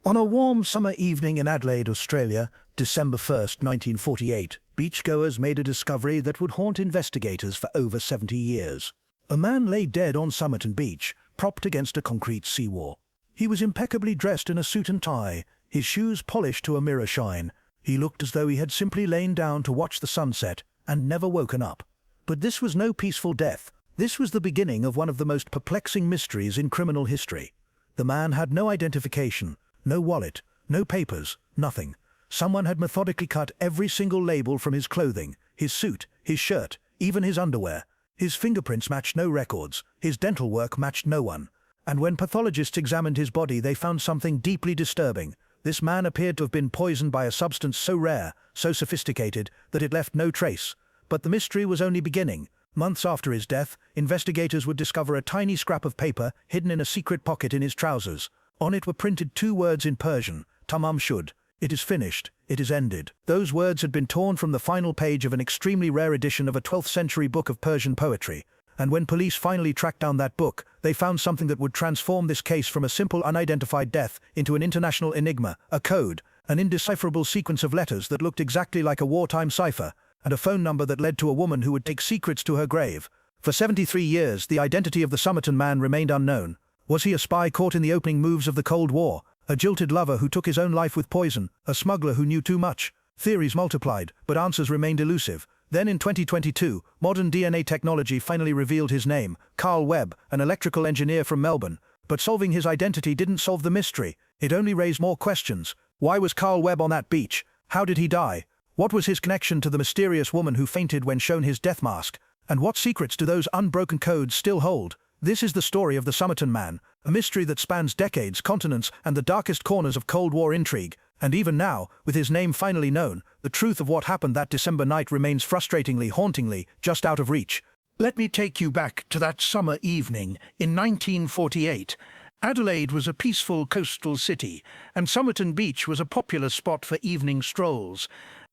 On a warm summer evening in Adelaide, Australia, December 1st, 1948, beachgoers made a discovery that would haunt investigators for over 70 years. A man lay dead on Somerton beach, propped against a concrete seawall. He was impeccably dressed in a suit and tie, his shoes polished to a mirror shine. He looked as though he had simply lain down to watch the sunset and never woken up. But this was no peaceful death. This was the beginning of one of the most perplexing mysteries in criminal history. The man had no identification. No wallet, no papers, nothing. Someone had methodically cut every single label from his clothing, his suit, his shirt, even his underwear. His fingerprints matched no records, his dental work matched no one. And when pathologists examined his body, they found something deeply disturbing. This man appeared to have been poisoned by a substance so rare, so sophisticated, that it left no trace. But the mystery was only beginning. Months after his death, investigators would discover a tiny scrap of paper hidden in a secret pocket in his trousers. On it were printed two words in Persian, Tamam shud. It is finished, it is ended. Those words had been torn from the final page of an extremely rare edition of a 12th century book of Persian poetry, and when police finally tracked down that book, they found something that would transform this case from a simple unidentified death into an international enigma, a code, an indecipherable sequence of letters that looked exactly like a wartime cipher, and a phone number that led to a woman who would take secrets to her grave. For 73 years, the identity of the Somerton man remained unknown. Was he a spy caught in the opening moves of the Cold War? A jilted lover who took his own life with poison? A smuggler who knew too much? Theories multiplied, but answers remained elusive. Then in 2022, modern DNA technology finally revealed his name, Carl Webb, an electrical engineer from Melbourne. But solving his identity didn't solve the mystery. It only raised more questions. Why was Carl Webb on that beach? How did he die? What was his connection to the mysterious woman who fainted when shown his death mask? And what secrets do those unbroken codes still hold? This is the story of the Somerton man, a mystery that spans decades, continents, and the darkest corners of Cold War intrigue. And even now, with his name finally known, the truth of what happened that December night remains frustratingly, hauntingly, just out of reach. Let me take you back to that summer evening in 1948. Adelaide was a peaceful coastal city, and Somerton Beach was a popular spot for evening strolls.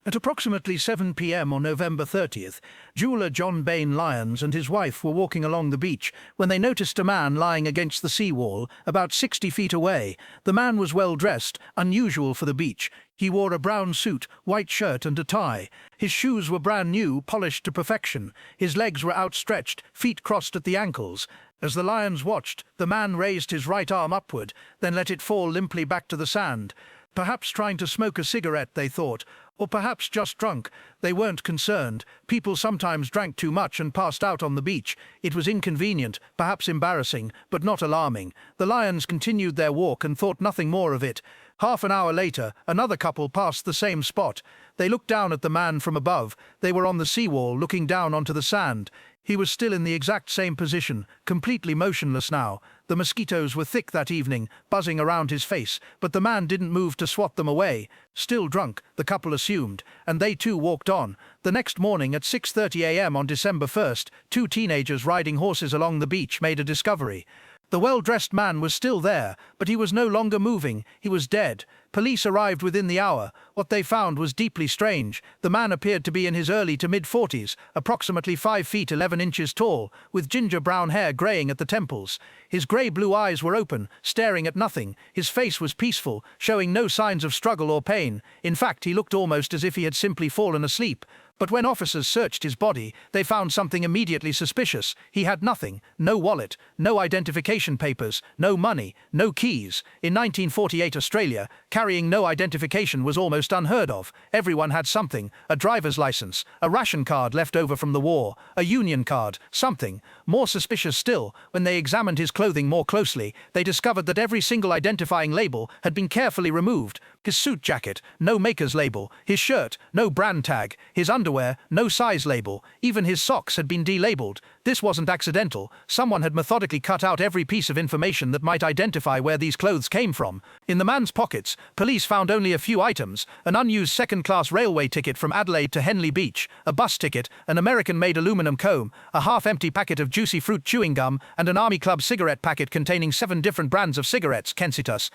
At approximately 7 p.m. on November 30th, jeweller John Bain Lyons and his wife were walking along the beach when they noticed a man lying against the seawall, about 60 feet away. The man was well dressed, unusual for the beach. He wore a brown suit, white shirt and a tie. His shoes were brand new, polished to perfection. His legs were outstretched, feet crossed at the ankles. As the Lyons watched, the man raised his right arm upward, then let it fall limply back to the sand. Perhaps trying to smoke a cigarette, they thought, or perhaps just drunk. They weren't concerned. People sometimes drank too much and passed out on the beach. It was inconvenient, perhaps embarrassing, but not alarming. The Lyons continued their walk and thought nothing more of it. Half an hour later, another couple passed the same spot. They looked down at the man from above. They were on the seawall, looking down onto the sand. He was still in the exact same position, completely motionless now. The mosquitoes were thick that evening, buzzing around his face, but the man didn't move to swat them away. Still drunk, the couple assumed, and they too walked on. The next morning at 6:30 a.m. on December 1st, two teenagers riding horses along the beach made a discovery. The well-dressed man was still there, but he was no longer moving. He was dead. Police arrived within the hour. What they found was deeply strange. The man appeared to be in his early to mid-40s, approximately 5 feet 11 inches tall, with ginger-brown hair graying at the temples. His grey-blue eyes were open, staring at nothing. His face was peaceful, showing no signs of struggle or pain. In fact, he looked almost as if he had simply fallen asleep. But when officers searched his body, they found something immediately suspicious. He had nothing. No wallet, no identification papers, no money, no keys. In 1948 Australia, carrying no identification was almost unheard of. Everyone had something: a driver's license, a ration card left over from the war, a union card, something. More suspicious still, when they examined his clothing more closely, they discovered that every single identifying label had been carefully removed. His suit jacket, no maker's label. His shirt, no brand tag. His underwear, no size label. Even his socks had been delabeled. This wasn't accidental. Someone had methodically cut out every piece of information that might identify where these clothes came from. In the man's pockets, police found only a few items: an unused second-class railway ticket from Adelaide to Henley Beach, a bus ticket, an American-made aluminum comb, a half-empty packet of juicy fruit chewing gum, and an Army Club cigarette packet containing 7 different brands of cigarettes, Kensitas.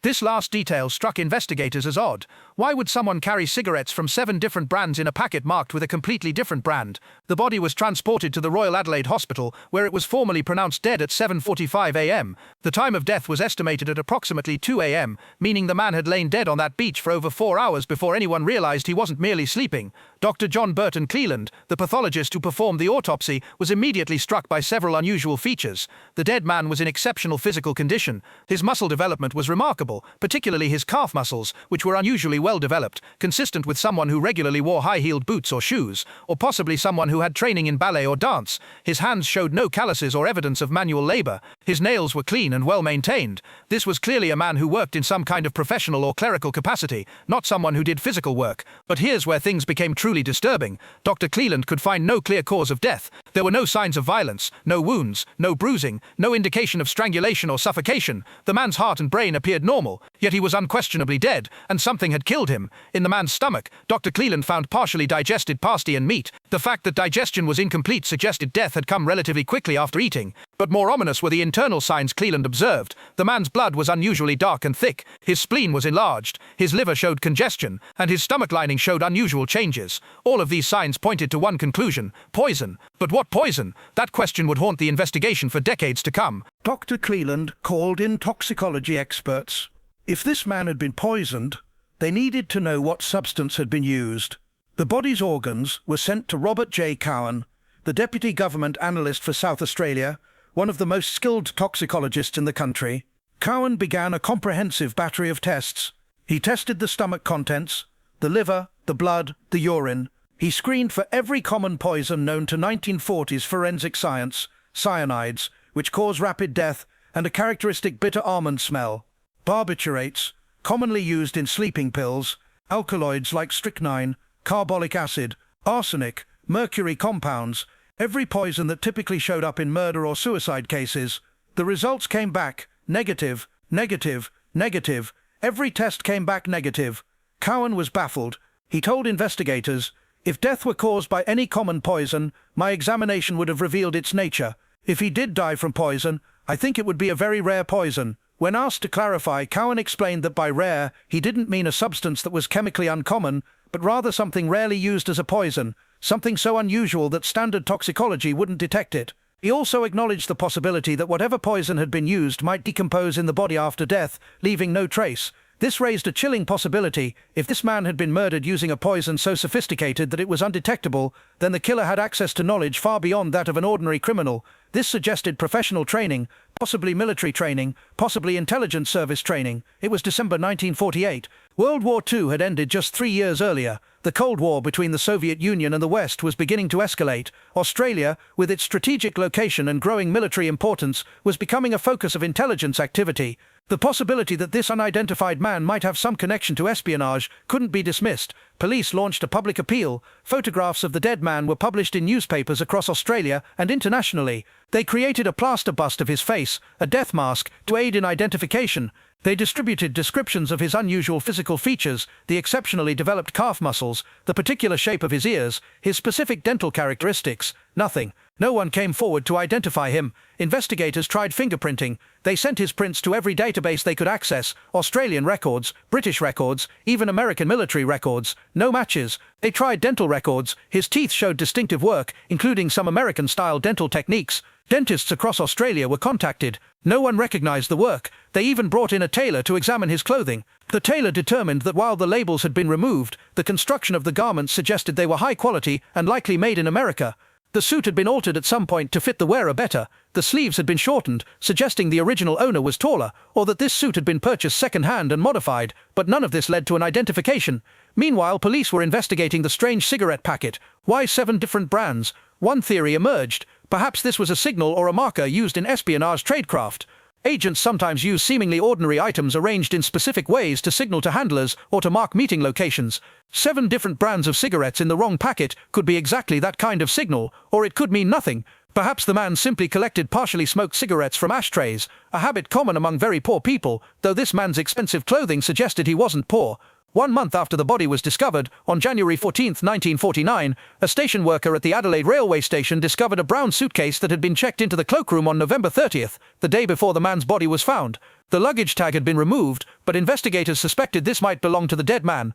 This last detail struck investigators as odd. Why would someone carry cigarettes from 7 different brands in a packet marked with a completely different brand? The body was transported to the Royal Adelaide Hospital, where it was formally pronounced dead at 7:45 a.m. The time of death was estimated at approximately 2 a.m., meaning the man had lain dead on that beach for over 4 hours before anyone realized he wasn't merely sleeping. Dr. John Burton Cleland, the pathologist who performed the autopsy, was immediately struck by several unusual features. The dead man was in exceptional physical condition. His muscle development was remarkable, particularly his calf muscles, which were unusually well developed, consistent with someone who regularly wore high-heeled boots or shoes, or possibly someone who had training in ballet or dance. His hands showed no calluses or evidence of manual labor. His nails were clean and well maintained. This was clearly a man who worked in some kind of professional or clerical capacity, not someone who did physical work. But here's where things became truly disturbing. Dr. Cleland could find no clear cause of death. There were no signs of violence, no wounds, no bruising, no indication of strangulation or suffocation. The man's heart and brain appeared normal, yet he was unquestionably dead, and something had killed him. In the man's stomach, Dr. Cleland found partially digested pasty and meat. The fact that digestion was incomplete suggested death had come relatively quickly after eating. But more ominous were the internal signs Cleland observed. The man's blood was unusually dark and thick, his spleen was enlarged, his liver showed congestion, and his stomach lining showed unusual changes. All of these signs pointed to one conclusion: poison. But what poison? That question would haunt the investigation for decades to come. Dr. Cleland called in toxicology experts. If this man had been poisoned, they needed to know what substance had been used. The body's organs were sent to Robert J. Cowan, the Deputy Government Analyst for South Australia, one of the most skilled toxicologists in the country. Cowan began a comprehensive battery of tests. He tested the stomach contents, the liver, the blood, the urine. He screened for every common poison known to 1940s forensic science, cyanides, which cause rapid death, and a characteristic bitter almond smell. Barbiturates, commonly used in sleeping pills, alkaloids like strychnine, carbolic acid, arsenic, mercury compounds, every poison that typically showed up in murder or suicide cases. The results came back negative, negative, negative. Every test came back negative. Cowan was baffled. He told investigators, "If death were caused by any common poison, my examination would have revealed its nature. If he did die from poison, I think it would be a very rare poison." When asked to clarify, Cowan explained that by rare, he didn't mean a substance that was chemically uncommon, but rather something rarely used as a poison, something so unusual that standard toxicology wouldn't detect it. He also acknowledged the possibility that whatever poison had been used might decompose in the body after death, leaving no trace. This raised a chilling possibility. If this man had been murdered using a poison so sophisticated that it was undetectable, then the killer had access to knowledge far beyond that of an ordinary criminal. This suggested professional training, possibly military training, possibly intelligence service training. It was December 1948. World War II had ended just 3 years earlier. The Cold War between the Soviet Union and the West was beginning to escalate. Australia, with its strategic location and growing military importance, was becoming a focus of intelligence activity. The possibility that this unidentified man might have some connection to espionage couldn't be dismissed. Police launched a public appeal. Photographs of the dead man were published in newspapers across Australia and internationally. They created a plaster bust of his face, a death mask, to aid in identification. They distributed descriptions of his unusual physical features, the exceptionally developed calf muscles, the particular shape of his ears, his specific dental characteristics. Nothing. No one came forward to identify him. Investigators tried fingerprinting. They sent his prints to every database they could access: Australian records, British records, even American military records. No matches. They tried dental records. His teeth showed distinctive work, including some American-style dental techniques. Dentists across Australia were contacted. No one recognized the work. They even brought in a tailor to examine his clothing. The tailor determined that while the labels had been removed, the construction of the garments suggested they were high quality and likely made in America. The suit had been altered at some point to fit the wearer better. The sleeves had been shortened, suggesting the original owner was taller, or that this suit had been purchased second-hand and modified, but none of this led to an identification. Meanwhile, police were investigating the strange cigarette packet. Why 7 different brands? One theory emerged. Perhaps this was a signal or a marker used in espionage tradecraft. Agents sometimes use seemingly ordinary items arranged in specific ways to signal to handlers or to mark meeting locations. 7 different brands of cigarettes in the wrong packet could be exactly that kind of signal, or it could mean nothing. Perhaps the man simply collected partially smoked cigarettes from ashtrays, a habit common among very poor people, though this man's expensive clothing suggested he wasn't poor. 1 month after the body was discovered, on January 14, 1949, a station worker at the Adelaide railway station discovered a brown suitcase that had been checked into the cloakroom on November 30th, the day before the man's body was found. The luggage tag had been removed, but investigators suspected this might belong to the dead man.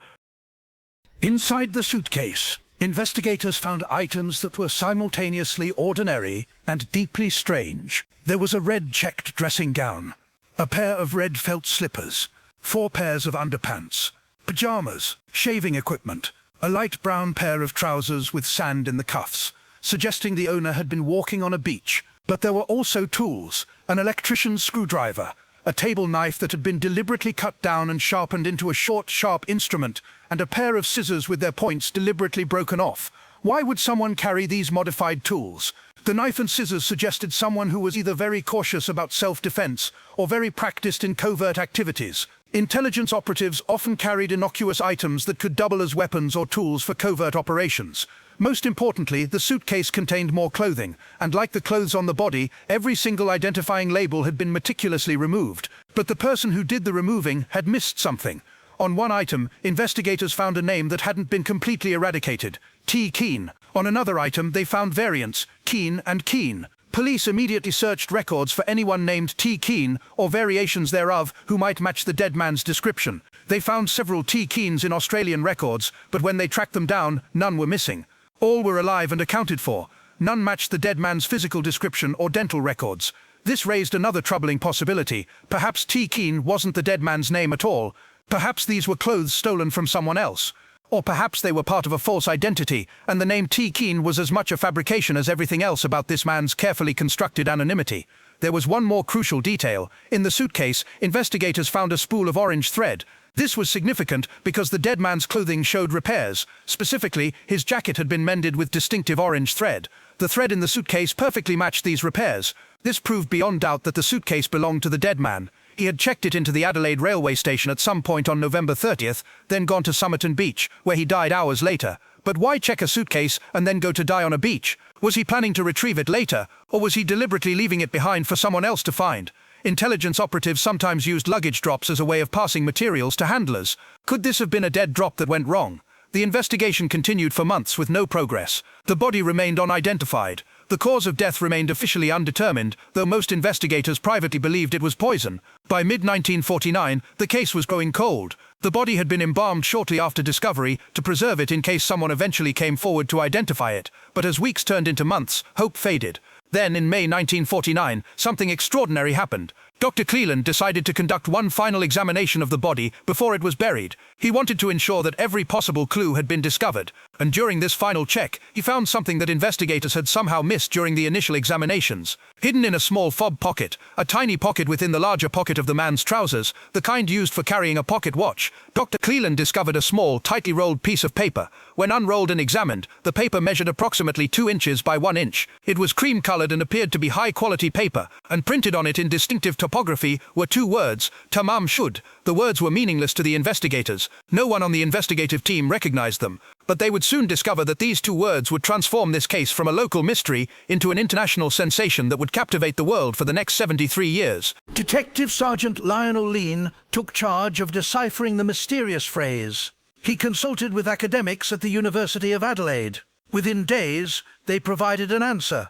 Inside the suitcase, investigators found items that were simultaneously ordinary and deeply strange. There was a red checked dressing gown, a pair of red felt slippers, 4 pairs of underpants, pajamas, shaving equipment, a light brown pair of trousers with sand in the cuffs, suggesting the owner had been walking on a beach. But there were also tools, an electrician's screwdriver, a table knife that had been deliberately cut down and sharpened into a short, sharp instrument, and a pair of scissors with their points deliberately broken off. Why would someone carry these modified tools? The knife and scissors suggested someone who was either very cautious about self-defense or very practiced in covert activities. Intelligence operatives often carried innocuous items that could double as weapons or tools for covert operations. Most importantly, the suitcase contained more clothing, and like the clothes on the body, every single identifying label had been meticulously removed. But the person who did the removing had missed something. On one item, investigators found a name that hadn't been completely eradicated: T. Keane. On another item, they found variants: Keane and Keane. Police immediately searched records for anyone named T. Keane, or variations thereof, who might match the dead man's description. They found several T. Keanes in Australian records, but when they tracked them down, none were missing. All were alive and accounted for. None matched the dead man's physical description or dental records. This raised another troubling possibility. Perhaps T. Keane wasn't the dead man's name at all. Perhaps these were clothes stolen from someone else. Or perhaps they were part of a false identity, and the name T. Keane was as much a fabrication as everything else about this man's carefully constructed anonymity. There was one more crucial detail. In the suitcase, investigators found a spool of orange thread. This was significant because the dead man's clothing showed repairs. Specifically, his jacket had been mended with distinctive orange thread. The thread in the suitcase perfectly matched these repairs. This proved beyond doubt that the suitcase belonged to the dead man. He had checked it into the Adelaide railway station at some point on November 30th, then gone to Somerton Beach, where he died hours later. But why check a suitcase and then go to die on a beach? Was he planning to retrieve it later, or was he deliberately leaving it behind for someone else to find? Intelligence operatives sometimes used luggage drops as a way of passing materials to handlers. Could this have been a dead drop that went wrong? The investigation continued for months with no progress. The body remained unidentified. The cause of death remained officially undetermined, though most investigators privately believed it was poison. By mid-1949, the case was growing cold. The body had been embalmed shortly after discovery to preserve it in case someone eventually came forward to identify it. But as weeks turned into months, hope faded. Then, in May 1949, something extraordinary happened. Dr. Cleland decided to conduct one final examination of the body before it was buried. He wanted to ensure that every possible clue had been discovered, and during this final check, he found something that investigators had somehow missed during the initial examinations. Hidden in a small fob pocket, a tiny pocket within the larger pocket of the man's trousers, the kind used for carrying a pocket watch, Dr. Cleland discovered a small, tightly rolled piece of paper. When unrolled and examined, the paper measured approximately 2 inches by 1 inch. It was cream-colored and appeared to be high-quality paper, and printed on it in distinctive topography were 2 words: Tamam Shud. The words were meaningless to the investigators. No one on the investigative team recognized them, but they would soon discover that these 2 words would transform this case from a local mystery into an international sensation that would captivate the world for the next 73 years. Detective Sergeant Lionel Lean took charge of deciphering the mysterious phrase. He consulted with academics at the University of Adelaide. Within days, they provided an answer.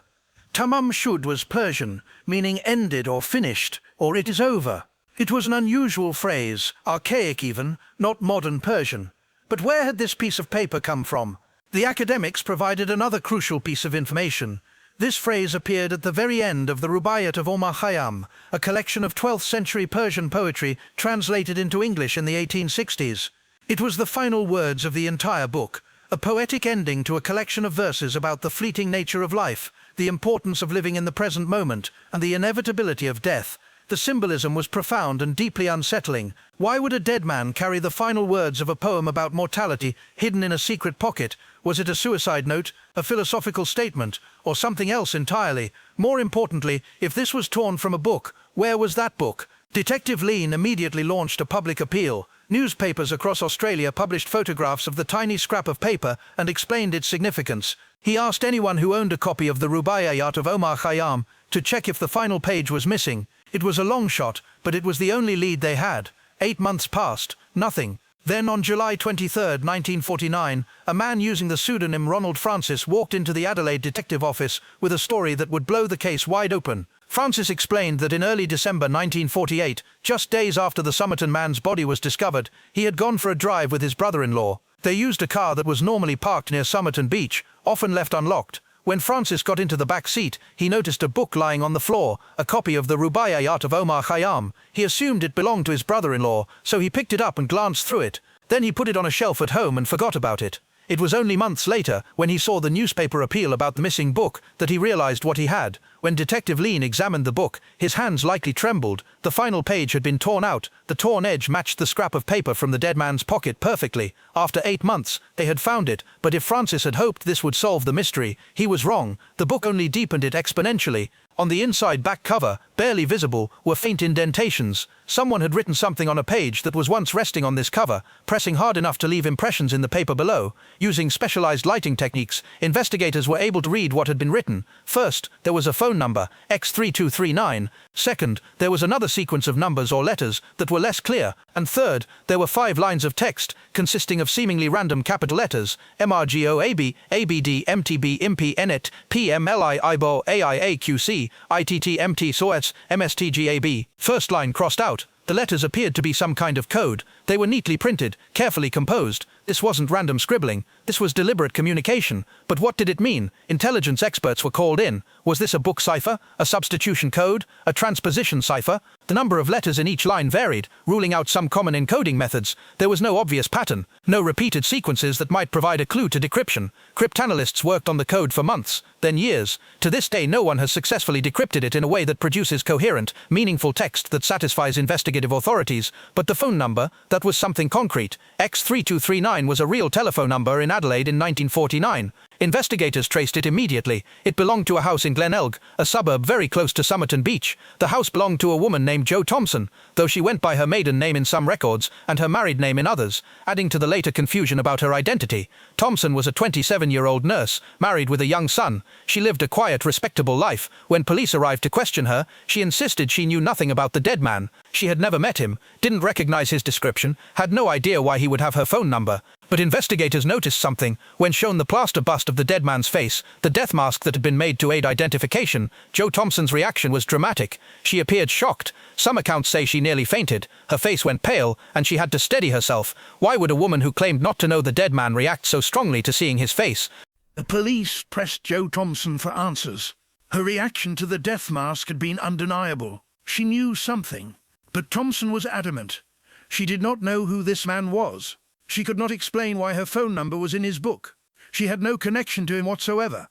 Tamam Shud was Persian, meaning ended or finished, or it is over. It was an unusual phrase, archaic even, not modern Persian. But where had this piece of paper come from? The academics provided another crucial piece of information. This phrase appeared at the very end of the Rubaiyat of Omar Khayyam, a collection of 12th century Persian poetry translated into English in the 1860s. It was the final words of the entire book, a poetic ending to a collection of verses about the fleeting nature of life, the importance of living in the present moment, and the inevitability of death. The symbolism was profound and deeply unsettling. Why would a dead man carry the final words of a poem about mortality hidden in a secret pocket? Was it a suicide note, a philosophical statement, or something else entirely? More importantly, if this was torn from a book, where was that book? Detective Lean immediately launched a public appeal. Newspapers across Australia published photographs of the tiny scrap of paper and explained its significance. He asked anyone who owned a copy of the Rubaiyat of Omar Khayyam to check if the final page was missing. It was a long shot, but it was the only lead they had. 8 months passed, nothing. Then on July 23, 1949, a man using the pseudonym Ronald Francis walked into the Adelaide detective office with a story that would blow the case wide open. Francis explained that in early December 1948, just days after the Somerton man's body was discovered, he had gone for a drive with his brother-in-law. They used a car that was normally parked near Somerton Beach, often left unlocked. When Francis got into the back seat, he noticed a book lying on the floor, a copy of the Rubaiyat of Omar Khayyam. He assumed it belonged to his brother-in-law, so he picked it up and glanced through it. Then he put it on a shelf at home and forgot about it. It was only months later, when he saw the newspaper appeal about the missing book, that he realized what he had. When Detective Lean examined the book, his hands lightly trembled. The final page had been torn out. The torn edge matched the scrap of paper from the dead man's pocket perfectly. After 8 months, they had found it, but if Francis had hoped this would solve the mystery, he was wrong. The book only deepened it exponentially. On the inside back cover, barely visible, were faint indentations. Someone had written something on a page that was once resting on this cover, pressing hard enough to leave impressions in the paper below. Using specialized lighting techniques, investigators were able to read what had been written. First, there was a phone number, X3239. Second, there was another sequence of numbers or letters that were less clear. And third, there were 5 lines of text, consisting of seemingly random capital letters, MRGOAB, ABD, MTB, IMP, NET, PMLI, IBO, AIAQC, ITT, MT, SOETS, MSTGAB. First line crossed out. The letters appeared to be some kind of code. They were neatly printed, carefully composed. This wasn't random scribbling. This was deliberate communication. But what did it mean? Intelligence experts were called in. Was this a book cipher? A substitution code? A transposition cipher? The number of letters in each line varied, ruling out some common encoding methods. There was no obvious pattern, no repeated sequences that might provide a clue to decryption. Cryptanalysts worked on the code for months, then years. To this day, no one has successfully decrypted it in a way that produces coherent, meaningful text that satisfies investigative authorities. But the phone number, that was something concrete. X3239 was a real telephone number in Adelaide in 1949. Investigators traced it immediately. It belonged to a house in Glenelg, a suburb very close to Somerton Beach. The house belonged to a woman named Jo Thompson, though she went by her maiden name in some records and her married name in others, adding to the later confusion about her identity. Thompson was a 27-year-old nurse, married with a young son. She lived a quiet, respectable life. When police arrived to question her, she insisted she knew nothing about the dead man. She had never met him, didn't recognize his description, had no idea why he would have her phone number. But investigators noticed something. When shown the plaster bust of the dead man's face, the death mask that had been made to aid identification, Jo Thompson's reaction was dramatic. She appeared shocked. Some accounts say she nearly fainted. Her face went pale, and she had to steady herself. Why would a woman who claimed not to know the dead man react so strongly to seeing his face? The police pressed Jo Thompson for answers. Her reaction to the death mask had been undeniable. She knew something. But Thompson was adamant. She did not know who this man was. She could not explain why her phone number was in his book. She had no connection to him whatsoever.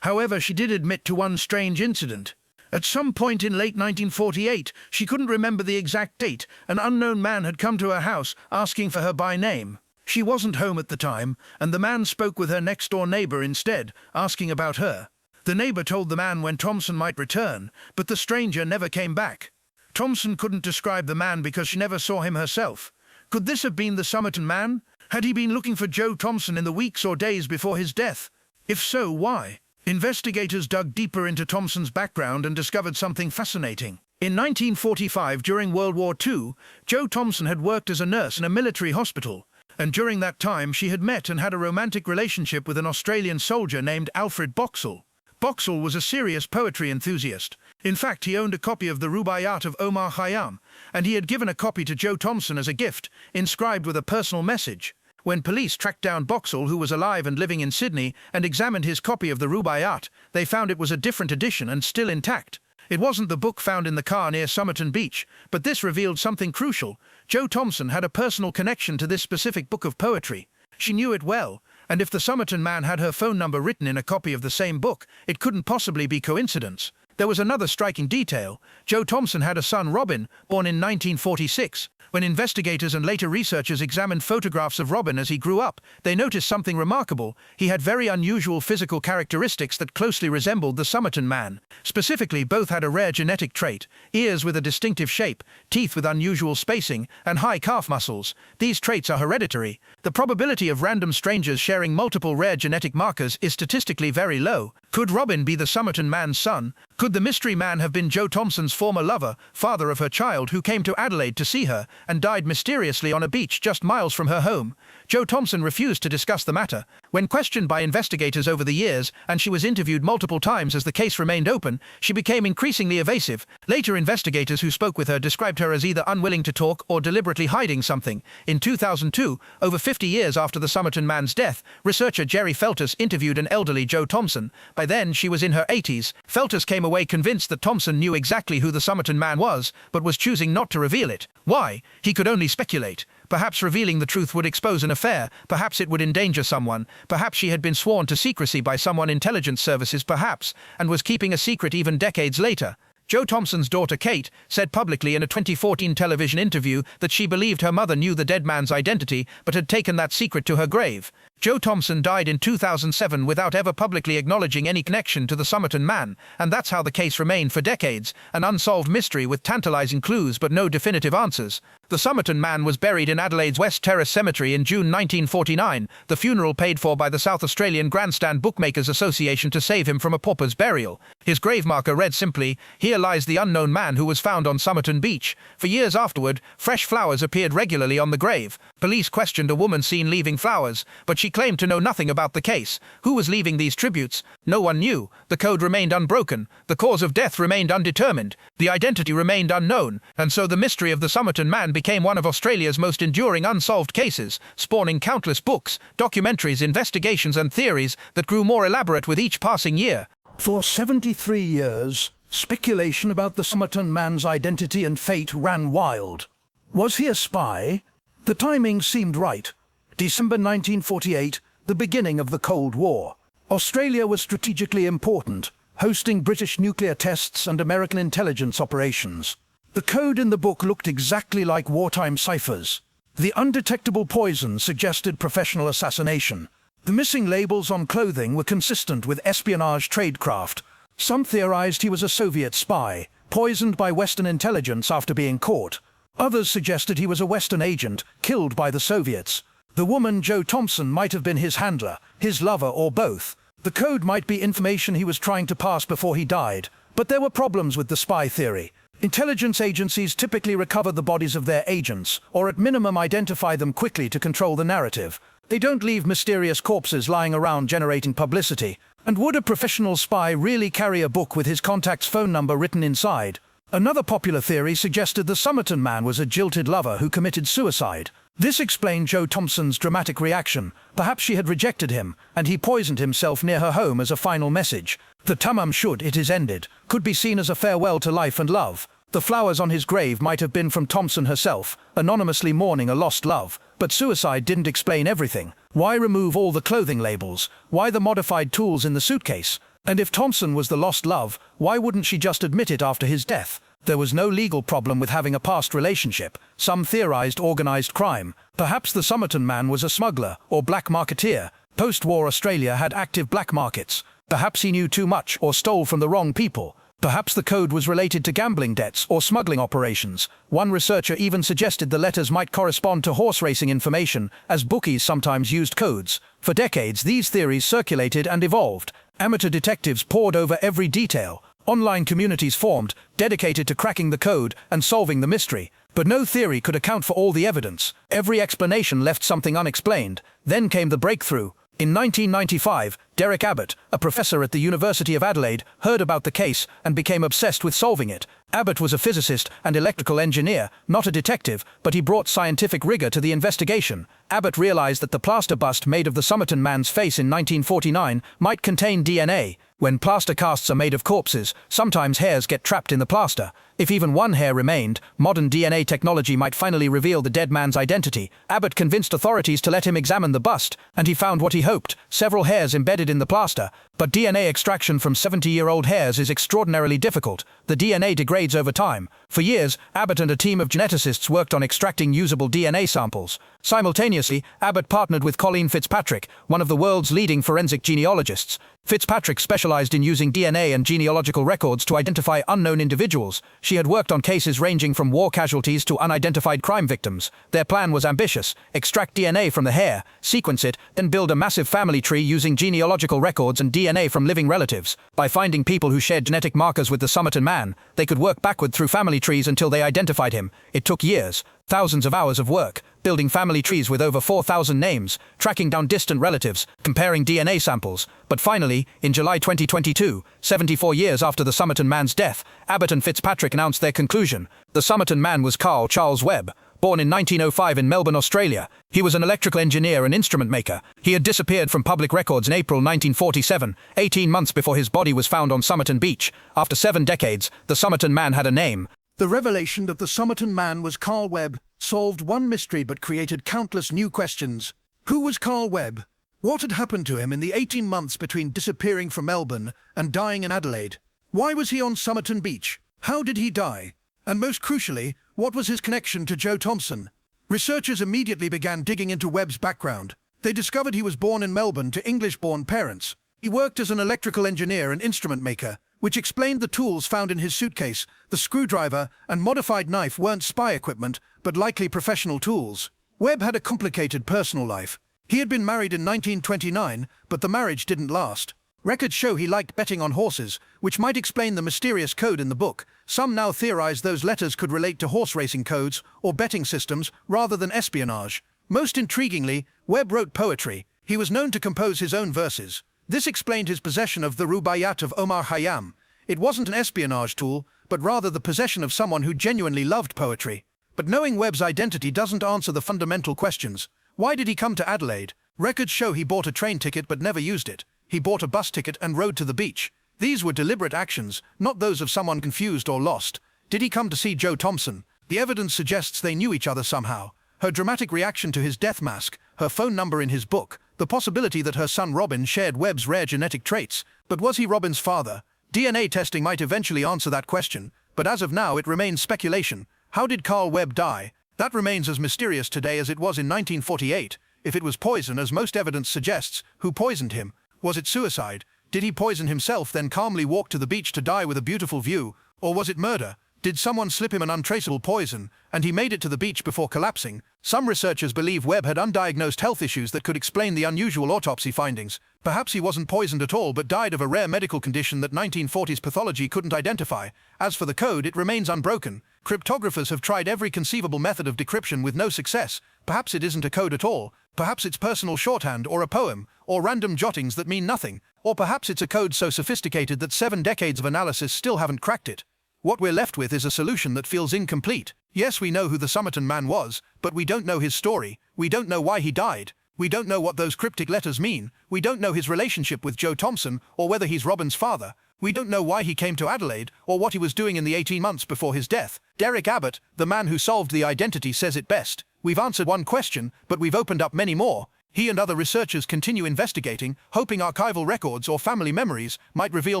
However, she did admit to one strange incident. At some point in late 1948, she couldn't remember the exact date, an unknown man had come to her house asking for her by name. She wasn't home at the time, and the man spoke with her next-door neighbour instead, asking about her. The neighbour told the man when Thompson might return, but the stranger never came back. Thompson couldn't describe the man because she never saw him herself. Could this have been the Somerton man? Had he been looking for Jo Thompson in the weeks or days before his death? If so, why? Investigators dug deeper into Thompson's background and discovered something fascinating. In 1945, during World War II, Jo Thompson had worked as a nurse in a military hospital, and during that time she had met and had a romantic relationship with an Australian soldier named Alfred Boxall. Boxall was a serious poetry enthusiast. In fact, he owned a copy of the Rubaiyat of Omar Khayyam, and he had given a copy to Jo Thompson as a gift, inscribed with a personal message. When police tracked down Boxall, who was alive and living in Sydney, and examined his copy of the Rubaiyat, they found it was a different edition and still intact. It wasn't the book found in the car near Somerton Beach, but this revealed something crucial. Jo Thompson had a personal connection to this specific book of poetry. She knew it well, and if the Somerton man had her phone number written in a copy of the same book, it couldn't possibly be coincidence. There was another striking detail. Jo Thompson had a son, Robin, born in 1946. When investigators and later researchers examined photographs of Robin as he grew up, they noticed something remarkable. He had very unusual physical characteristics that closely resembled the Somerton man. Specifically, both had a rare genetic trait: ears with a distinctive shape, teeth with unusual spacing, and high calf muscles. These traits are hereditary. The probability of random strangers sharing multiple rare genetic markers is statistically very low. Could Robin be the Somerton man's son? Could the mystery man have been Jo Thompson's former lover, father of her child, who came to Adelaide to see her and died mysteriously on a beach just miles from her home? Jo Thompson refused to discuss the matter. When questioned by investigators over the years, and she was interviewed multiple times as the case remained open, she became increasingly evasive. Later investigators who spoke with her described her as either unwilling to talk or deliberately hiding something. In 2002, over 50 years after the Somerton man's death, researcher Jerry Feltus interviewed an elderly Joe Thompson. By then, she was in her 80s. Feltus came away convinced that Thompson knew exactly who the Somerton man was, but was choosing not to reveal it. Why? He could only speculate. Perhaps revealing the truth would expose an affair, perhaps it would endanger someone, perhaps she had been sworn to secrecy by someone intelligence services perhaps, and was keeping a secret even decades later. Joe Thompson's daughter Kate said publicly in a 2014 television interview that she believed her mother knew the dead man's identity but had taken that secret to her grave. Joe Thompson died in 2007 without ever publicly acknowledging any connection to the Somerton man, and that's how the case remained for decades, an unsolved mystery with tantalizing clues but no definitive answers. The Somerton man was buried in Adelaide's West Terrace Cemetery in June 1949, the funeral paid for by the South Australian Grandstand Bookmakers Association to save him from a pauper's burial. His grave marker read simply, "Here lies the unknown man who was found on Somerton Beach." For years afterward, fresh flowers appeared regularly on the grave. Police questioned a woman seen leaving flowers, but she claimed to know nothing about the case. Who was leaving these tributes? No one knew. The code remained unbroken. The cause of death remained undetermined. The identity remained unknown. And so the mystery of the Somerton man became one of Australia's most enduring unsolved cases, spawning countless books, documentaries, investigations and theories that grew more elaborate with each passing year. For 73 years, speculation about the Somerton man's identity and fate ran wild. Was he a spy? The timing seemed right. December 1948, the beginning of the Cold War. Australia was strategically important, hosting British nuclear tests and American intelligence operations. The code in the book looked exactly like wartime ciphers. The undetectable poison suggested professional assassination. The missing labels on clothing were consistent with espionage tradecraft. Some theorized he was a Soviet spy, poisoned by Western intelligence after being caught. Others suggested he was a Western agent, killed by the Soviets. The woman, Joe Thompson, might have been his handler, his lover, or both. The code might be information he was trying to pass before he died. But there were problems with the spy theory. Intelligence agencies typically recover the bodies of their agents, or at minimum identify them quickly to control the narrative. They don't leave mysterious corpses lying around generating publicity. And would a professional spy really carry a book with his contact's phone number written inside? Another popular theory suggested the Somerton man was a jilted lover who committed suicide. This explained Joe Thompson's dramatic reaction. Perhaps she had rejected him, and he poisoned himself near her home as a final message. The tamam shud it is ended could be seen as a farewell to life and love. The flowers on his grave might have been from Thompson herself, anonymously mourning a lost love. But suicide didn't explain everything. Why remove all the clothing labels? Why the modified tools in the suitcase? And if Thompson was the lost love, why wouldn't she just admit it after his death? There was no legal problem with having a past relationship. Some theorized organized crime. Perhaps the Somerton man was a smuggler or black marketeer. Post-war Australia had active black markets. Perhaps he knew too much or stole from the wrong people. Perhaps the code was related to gambling debts or smuggling operations. One researcher even suggested the letters might correspond to horse racing information, as bookies sometimes used codes. For decades, these theories circulated and evolved. Amateur detectives pored over every detail. Online communities formed, dedicated to cracking the code and solving the mystery. But no theory could account for all the evidence. Every explanation left something unexplained. Then came the breakthrough. In 1995, Derek Abbott, a professor at the University of Adelaide, heard about the case and became obsessed with solving it. Abbott was a physicist and electrical engineer, not a detective, but he brought scientific rigor to the investigation. Abbott realized that the plaster bust made of the Somerton man's face in 1949 might contain DNA. When plaster casts are made of corpses, sometimes hairs get trapped in the plaster. If even one hair remained, modern DNA technology might finally reveal the dead man's identity. Abbott convinced authorities to let him examine the bust, and he found what he hoped, several hairs embedded in the plaster. But DNA extraction from 70-year-old hairs is extraordinarily difficult. The DNA degrades over time. For years, Abbott and a team of geneticists worked on extracting usable DNA samples. Simultaneously, Abbott partnered with Colleen Fitzpatrick, one of the world's leading forensic genealogists. Fitzpatrick specialized in using DNA and genealogical records to identify unknown individuals. She had worked on cases ranging from war casualties to unidentified crime victims. Their plan was ambitious: extract DNA from the hair, sequence it, then build a massive family tree using genealogical records and DNA from living relatives. By finding people who shared genetic markers with the Somerton man, they could work backward through family trees until they identified him. It took years, Thousands of hours of work, building family trees with over 4,000 names, tracking down distant relatives, comparing DNA samples. But finally, in July 2022, 74 years after the Somerton man's death, Abbott and Fitzpatrick announced their conclusion. The Somerton man was Carl Charles Webb. Born in 1905 in Melbourne, Australia, he was an electrical engineer and instrument maker. He had disappeared from public records in April 1947, 18 months before his body was found on Somerton Beach. After 7 decades, the Somerton man had a name. The revelation that the Somerton man was Carl Webb solved one mystery but created countless new questions. Who was Carl Webb? What had happened to him in the 18 months between disappearing from Melbourne and dying in Adelaide? Why was he on Somerton Beach? How did he die? And most crucially, what was his connection to Joe Thompson? Researchers immediately began digging into Webb's background. They discovered he was born in Melbourne to English-born parents. He worked as an electrical engineer and instrument maker, which explained the tools found in his suitcase. The screwdriver and modified knife weren't spy equipment, but likely professional tools. Webb had a complicated personal life. He had been married in 1929, but the marriage didn't last. Records show he liked betting on horses, which might explain the mysterious code in the book. Some now theorize those letters could relate to horse racing codes or betting systems rather than espionage. Most intriguingly, Webb wrote poetry. He was known to compose his own verses. This explained his possession of the Rubaiyat of Omar Khayyam. It wasn't an espionage tool, but rather the possession of someone who genuinely loved poetry. But knowing Webb's identity doesn't answer the fundamental questions. Why did he come to Adelaide? Records show he bought a train ticket but never used it. He bought a bus ticket and rode to the beach. These were deliberate actions, not those of someone confused or lost. Did he come to see Joe Thompson? The evidence suggests they knew each other somehow. Her dramatic reaction to his death mask, her phone number in his book, the possibility that her son Robin shared Webb's rare genetic traits. But was he Robin's father? DNA testing might eventually answer that question, but as of now it remains speculation. How did Carl Webb die? That remains as mysterious today as it was in 1948. If it was poison, as most evidence suggests, who poisoned him? Was it suicide? Did he poison himself then calmly walk to the beach to die with a beautiful view? Or was it murder? Did someone slip him an untraceable poison, and he made it to the beach before collapsing? Some researchers believe Webb had undiagnosed health issues that could explain the unusual autopsy findings. Perhaps he wasn't poisoned at all but died of a rare medical condition that 1940s pathology couldn't identify. As for the code, it remains unbroken. Cryptographers have tried every conceivable method of decryption with no success. Perhaps it isn't a code at all. Perhaps it's personal shorthand or a poem, or random jottings that mean nothing. Or perhaps it's a code so sophisticated that 7 decades of analysis still haven't cracked it. What we're left with is a solution that feels incomplete. Yes, we know who the Somerton man was, but we don't know his story. We don't know why he died. We don't know what those cryptic letters mean. We don't know his relationship with Joe Thompson, or whether he's Robin's father. We don't know why he came to Adelaide, or what he was doing in the 18 months before his death. Derek Abbott, the man who solved the identity, says it best. We've answered one question, but we've opened up many more. He and other researchers continue investigating, hoping archival records or family memories might reveal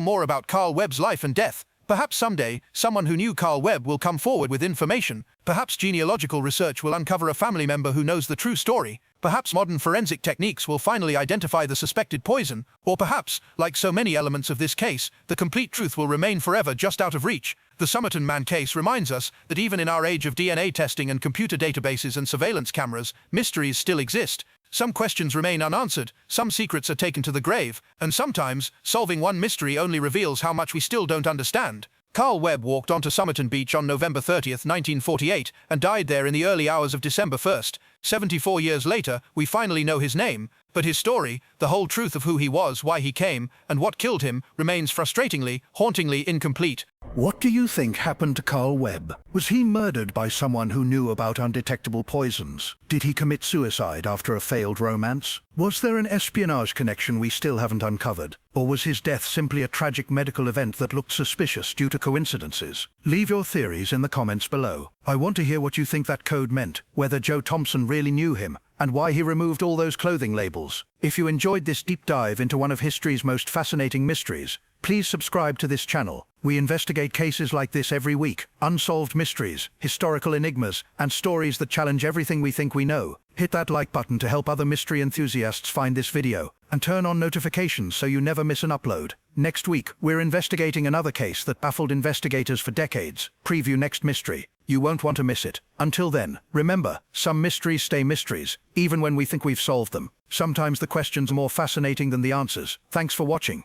more about Carl Webb's life and death. Perhaps someday, someone who knew Carl Webb will come forward with information. Perhaps genealogical research will uncover a family member who knows the true story. Perhaps modern forensic techniques will finally identify the suspected poison. Or perhaps, like so many elements of this case, the complete truth will remain forever just out of reach. The Somerton man case reminds us that even in our age of DNA testing and computer databases and surveillance cameras, mysteries still exist. Some questions remain unanswered, some secrets are taken to the grave, and sometimes, solving one mystery only reveals how much we still don't understand. Carl Webb walked onto Somerton Beach on November 30th, 1948, and died there in the early hours of December 1st. 74 years later, we finally know his name, but his story, the whole truth of who he was, why he came, and what killed him, remains frustratingly, hauntingly incomplete. What do you think happened to Carl Webb? Was he murdered by someone who knew about undetectable poisons? Did he commit suicide after a failed romance? Was there an espionage connection we still haven't uncovered? Or was his death simply a tragic medical event that looked suspicious due to coincidences? Leave your theories in the comments below. I want to hear what you think that code meant, whether Joe Thompson really knew him, and why he removed all those clothing labels. If you enjoyed this deep dive into one of history's most fascinating mysteries, please subscribe to this channel. We investigate cases like this every week, unsolved mysteries, historical enigmas, and stories that challenge everything we think we know. Hit that like button to help other mystery enthusiasts find this video, and turn on notifications so you never miss an upload. Next week, we're investigating another case that baffled investigators for decades. Preview next mystery. You won't want to miss it. Until then, remember, some mysteries stay mysteries, even when we think we've solved them. Sometimes the questions are more fascinating than the answers. Thanks for watching.